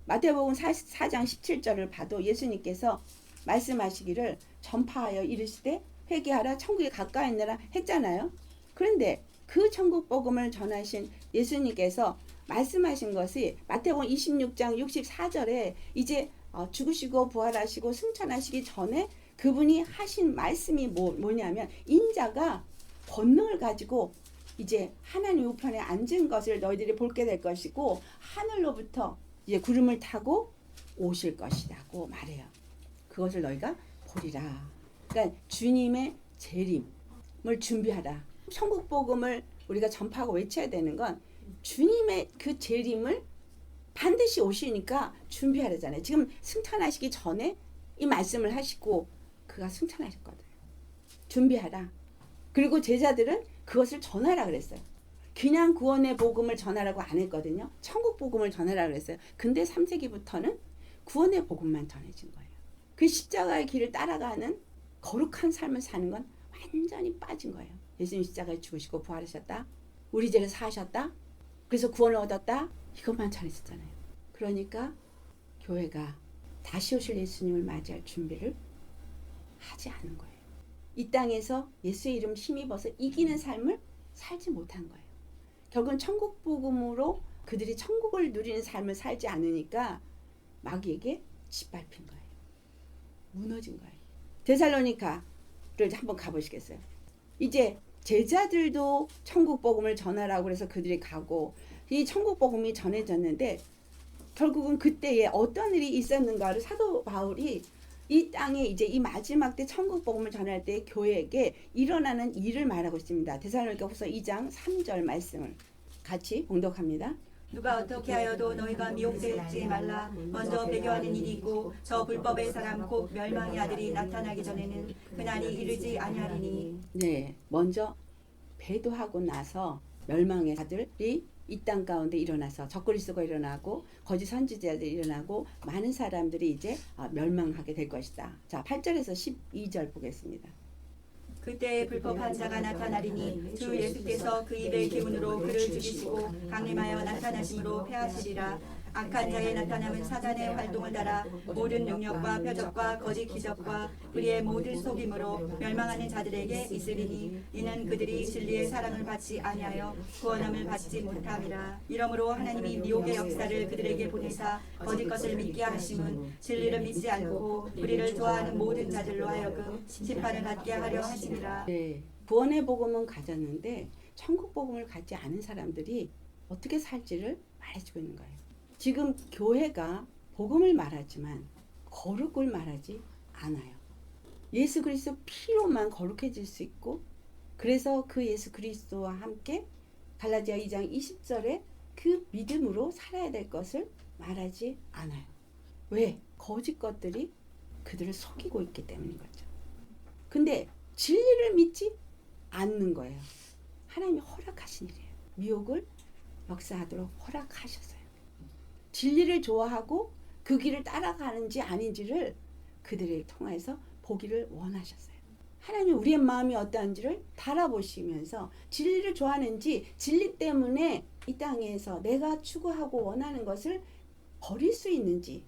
마태복음 4장 17절을 봐도 예수님께서 말씀하시기를 전파하여 이르시되 회개하라 천국에 가까이 있느라 했잖아요. 그런데 그 천국복음을 전하신 예수님께서 말씀하신 것이 마태복음 26장 64절에 이제 죽으시고 부활하시고 승천하시기 전에 그분이 하신 말씀이 뭐냐면 인자가 권능을 가지고 이제 하나님 우편에 앉은 것을 너희들이 볼게 될 것이고 하늘로부터 이제 구름을 타고 오실 것이라고 말해요. 그것을 너희가 보리라. 그러니까 주님의 재림을 준비하라. 천국 복음을 우리가 전파하고 외쳐야 되는 건 주님의 그 재림을 반드시 오시니까 준비하라잖아요. 지금 승천하시기 전에 이 말씀을 하시고 그가 승천하셨거든요. 준비하라. 그리고 제자들은 그것을 전하라 그랬어요. 그냥 구원의 복음을 전하라고 안 했거든요. 천국 복음을 전하라 그랬어요. 근데 3세기부터는 구원의 복음만 전해진 거예요. 그 십자가의 길을 따라가는 거룩한 삶을 사는 건 완전히 빠진 거예요. 예수님 십자가에 죽으시고 부활하셨다. 우리 죄를 사하셨다. 그래서 구원을 얻었다. 이것만 전했었잖아요. 그러니까 교회가 다시 오실 예수님을 맞이할 준비를 하지 않은 거예요. 이 땅에서 예수의 이름 힘입어서 이기는 삶을 살지 못한 거예요. 결국은 천국 복음으로 그들이 천국을 누리는 삶을 살지 않으니까 마귀에게 짓밟힌 거예요. 무너진 거예요. 데살로니가를 한번 가보시겠어요? 이제 제자들도 천국 복음을 전하라고 그래서 그들이 가고 이 천국 복음이 전해졌는데 결국은 그때에 어떤 일이 있었는가를 사도 바울이 이 땅에 이제 이 마지막 때 천국 복음을 전할 때 교회에게 일어나는 일을 말하고 있습니다. 데살로니가후서 2장 3절 말씀을 같이 봉독합니다. 누가 어떻게 하여도 너희가 미혹되지 말라. 먼저 배교하는 일이 있고 저 불법의 사람 곧 멸망의 아들이 나타나기 전에는 그날이 이르지 아니하리니. 네, 먼저 배도하고 나서 멸망의 아들이 이 땅 가운데 일어나서 적그리스도가 일어나고 거짓 선지자들이 일어나고 많은 사람들이 이제 멸망하게 될 것이다. 자, 8절에서 12절 보겠습니다. 그때 불법한 자가 나타나리니 주 예수께서 그 입의 기운으로 그를 죽이시고 강림하여 나타나심으로 패하시리라. 악한 자의 나타남은 사단의 활동을 따라 모든 능력과 표적과 거짓 기적과 우리의 모든 속임으로 멸망하는 자들에게 있으리니 이는 그들이 진리의 사랑을 받지 아니하여 구원함을 받지 못함이라. 이러므로 하나님이 미혹의 역사를 그들에게 보내사 거짓 것을 믿게 하심은 진리를 믿지 않고 우리를 좋아하는 모든 자들로 하여금 심판을 받게 하려 하심이라. 네, 구원의 복음은 가졌는데 천국 복음을 갖지 않은 사람들이 어떻게 살지를 말해주고 있는 거예요. 지금 교회가 복음을 말하지만 거룩을 말하지 않아요. 예수 그리스도 피로만 거룩해질 수 있고 그래서 그 예수 그리스도와 함께 갈라디아 2장 20절에 그 믿음으로 살아야 될 것을 말하지 않아요. 왜? 거짓 것들이 그들을 속이고 있기 때문인 거죠. 근데 진리를 믿지 않는 거예요. 하나님이 허락하신 일이에요. 미혹을 역사하도록 허락하셨어요. 진리를 좋아하고 그 길을 따라가는지 아닌지를 그들을 통해서 보기를 원하셨어요. 하나님 우리의 마음이 어떠한지를 달아보시면서 진리를 좋아하는지 진리 때문에 이 땅에서 내가 추구하고 원하는 것을 버릴 수 있는지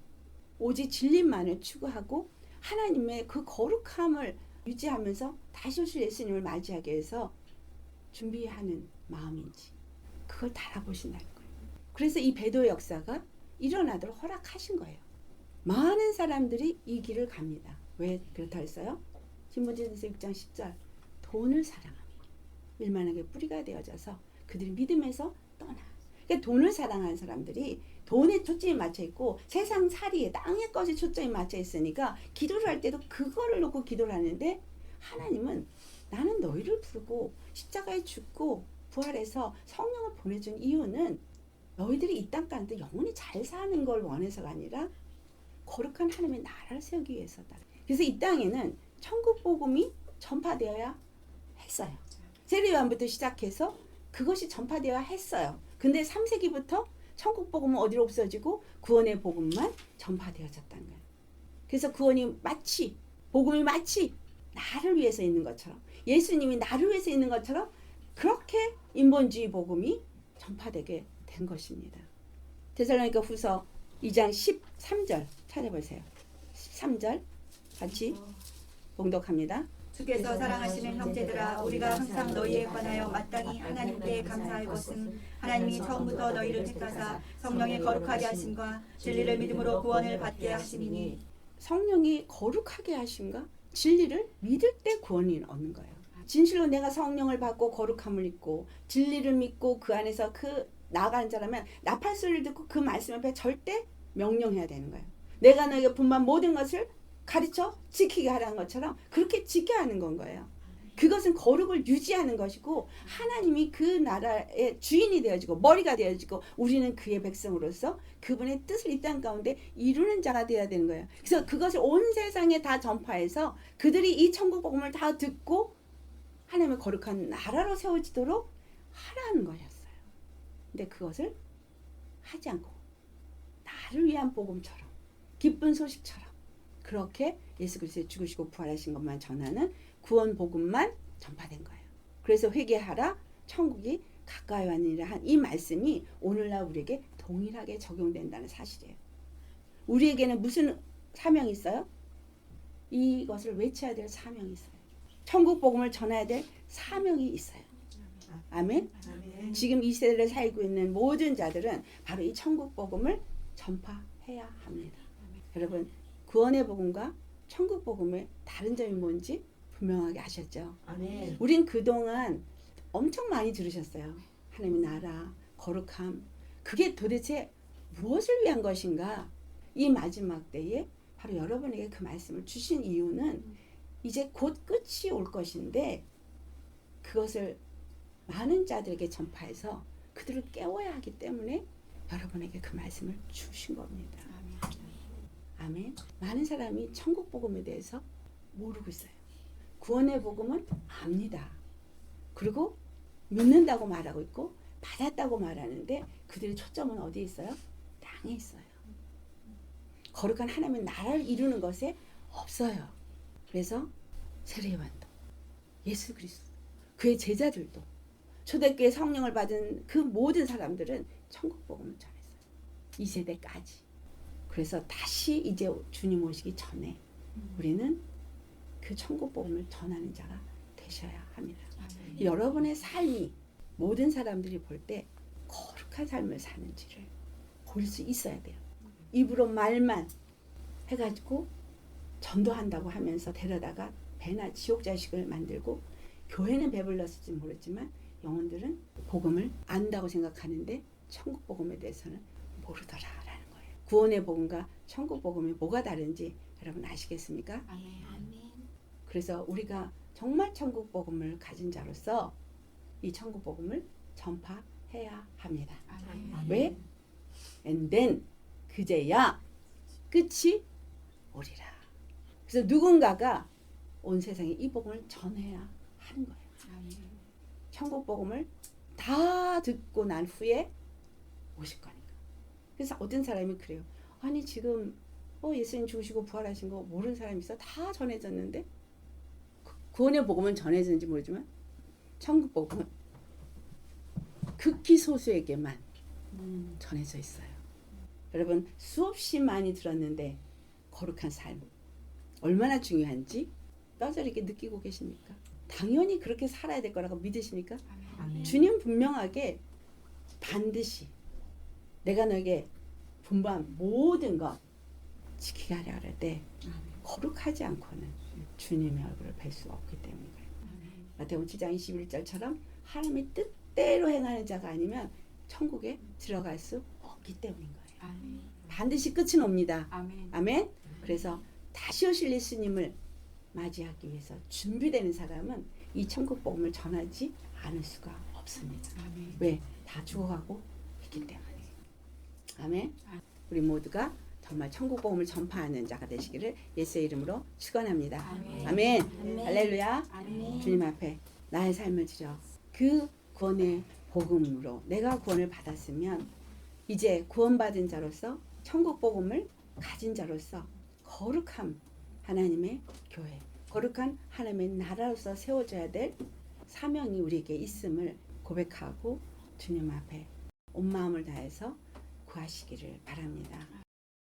오직 진리만을 추구하고 하나님의 그 거룩함을 유지하면서 다시 오실 예수님을 맞이하기 위해서 준비하는 마음인지 그걸 달아보신다는 거예요. 그래서 이 배도의 역사가 일어나도록 허락하신 거예요. 많은 사람들이 이 길을 갑니다. 왜 그렇다 했어요? 디모데전서 6장 10절 돈을 사랑하며 일만하게 뿌리가 되어져서 그들이 믿음에서 떠나. 그러니까 돈을 사랑하는 사람들이 돈에 초점이 맞춰 있고 세상 살이에 땅의 것에 초점이 맞춰 있으니까 기도를 할 때도 그거를 놓고 기도를 하는데 하나님은 나는 너희를 부르고 십자가에 죽고 부활해서 성령을 보내준 이유는 너희들이 이 땅 가운데 영원히 잘 사는 걸 원해서가 아니라 거룩한 하나님의 나라를 세우기 위해서다. 그래서 이 땅에는 천국 복음이 전파되어야 했어요. 세례요한부터 시작해서 그것이 전파되어야 했어요. 근데 3세기부터 천국 복음은 어디로 없어지고 구원의 복음만 전파되어졌다는 거예요. 그래서 구원이 마치 복음이 마치 나를 위해서 있는 것처럼, 예수님이 나를 위해서 있는 것처럼 그렇게 인본주의 복음이 전파되게 된 것입니다. 데살로니가 후서 2장 13절 찾아보세요. 13절 같이 봉독합니다. 주께서 사랑하시는 형제들아, 우리가 항상 너희에 관하여 마땅히 하나님께 감사할 것은 하나님이 처음부터 너희를 택하사 성령의 거룩하게 하심과 진리를 믿음으로 구원을 받게 하심이니. 성령이 거룩하게 하심과 진리를 믿을 때 구원이 얻는 거예요. 진실로 내가 성령을 받고 거룩함을 입고 진리를 믿고 그 안에서 나아가는 자라면 나팔 소리를 듣고 그 말씀 앞에 절대 명령해야 되는 거예요. 내가 너에게 분만 모든 것을 가르쳐 지키게 하라는 것처럼 그렇게 지켜야 하는 건 거예요. 그것은 거룩을 유지하는 것이고 하나님이 그 나라의 주인이 되어지고 머리가 되어지고 우리는 그의 백성으로서 그분의 뜻을 이 땅 가운데 이루는 자가 되어야 되는 거예요. 그래서 그것을 온 세상에 다 전파해서 그들이 이 천국 복음을 다 듣고 하나님의 거룩한 나라로 세워지도록 하라는 것이었어요. 근데 그것을 하지 않고 나를 위한 복음처럼 기쁜 소식처럼 그렇게 예수 그리스도의 죽으시고 부활하신 것만 전하는 구원 복음만 전파된 거예요. 그래서 회개하라 천국이 가까이 왔느니라 한 이 말씀이 오늘날 우리에게 동일하게 적용된다는 사실이에요. 우리에게는 무슨 사명이 있어요? 이것을 외쳐야 될 사명이 있어요. 천국 복음을 전해야 될 사명이 있어요. 아멘. 아멘. 지금 이 세대를 살고 있는 모든 자들은 바로 이 천국 복음을 전파해야 합니다. 여러분 구원의 복음과 천국 복음의 다른 점이 뭔지 분명하게 아셨죠? 아멘. 우린 그동안 엄청 많이 들으셨어요. 하나님의 나라, 거룩함. 그게 도대체 무엇을 위한 것인가? 이 마지막 때에 바로 여러분에게 그 말씀을 주신 이유는 이제 곧 끝이 올 것인데 그것을 많은 자들에게 전파해서 그들을 깨워야 하기 때문에 여러분에게 그 말씀을 주신 겁니다. 아멘. 많은 사람이 천국 복음에 대해서 모르고 있어요. 구원의 복음은 압니다. 그리고 믿는다고 말하고 있고 받았다고 말하는데 그들의 초점은 어디에 있어요? 땅에 있어요. 거룩한 하나님의 나라를 이루는 것에 없어요. 그래서 세례요한도 예수 그리스도 그의 제자들도 초대교회 성령을 받은 그 모든 사람들은 천국 복음을 전했어요. 이 세대까지. 그래서 다시 이제 주님 오시기 전에 우리는 그 천국 복음을 전하는 자가 되셔야 합니다. 여러분의 삶이 모든 사람들이 볼 때 거룩한 삶을 사는지를 볼 수 있어야 돼요. 입으로 말만 해가지고 전도한다고 하면서 데려다가 배나 지옥 자식을 만들고 교회는 배불렀을지 모르지만 영혼들은 복음을 안다고 생각하는데 천국 복음에 대해서는 모르더라라는 거예요. 구원의 복음과 천국 복음이 뭐가 다른지 여러분 아시겠습니까? 아멘. 그래서 우리가 정말 천국 복음을 가진 자로서 이 천국 복음을 전파해야 합니다. 아멘. 왜? And then 그제야 끝이 오리라. 그래서 누군가가 온 세상에 이 복음을 전해야 하는 거예요. 천국 복음을 다 듣고 난 후에 오실 거니까. 그래서 어떤 사람이 그래요. 아니 지금 예수님 죽으시고 부활하신 거 모르는 사람이 있어? 다 전해졌는데 구원의 복음은 전해졌는지 모르지만 천국 복음은 극히 소수에게만 전해져 있어요. 여러분 수없이 많이 들었는데 거룩한 삶 얼마나 중요한지 뼈저리게 느끼고 계십니까? 당연히 그렇게 살아야 될 거라고 믿으십니까? 아멘. 주님 분명하게 반드시 내가 너에게 분부한 모든 것 지키게 하려 할 때 거룩하지 않고는 주님의 얼굴을 뵐 수 없기 때문이에요. 마태복음 7장 21절처럼 하나님의 뜻대로 행하는 자가 아니면 천국에 들어갈 수 없기 때문인 거예요. 반드시 끝은 옵니다. 아멘. 그래서 다시 오실 예수님을 맞이하기 위해서 준비되는 사람은 이 천국 복음을 전하지 않을 수가 없습니다. 왜? 다 죽어가고 있기 때문에. 아멘. 우리 모두가 정말 천국 복음을 전파하는 자가 되시기를 예수의 이름으로 축원합니다. 아멘. 할렐루야. 주님 앞에 나의 삶을 드려 그 구원의 복음으로 내가 구원을 받았으면 이제 구원받은 자로서 천국 복음을 가진 자로서 거룩함 하나님의 교회 거룩한 하나님의 나라로서 세워져야 될 사명이 우리에게 있음을 고백하고 주님 앞에 온 마음을 다해서 구하시기를 바랍니다.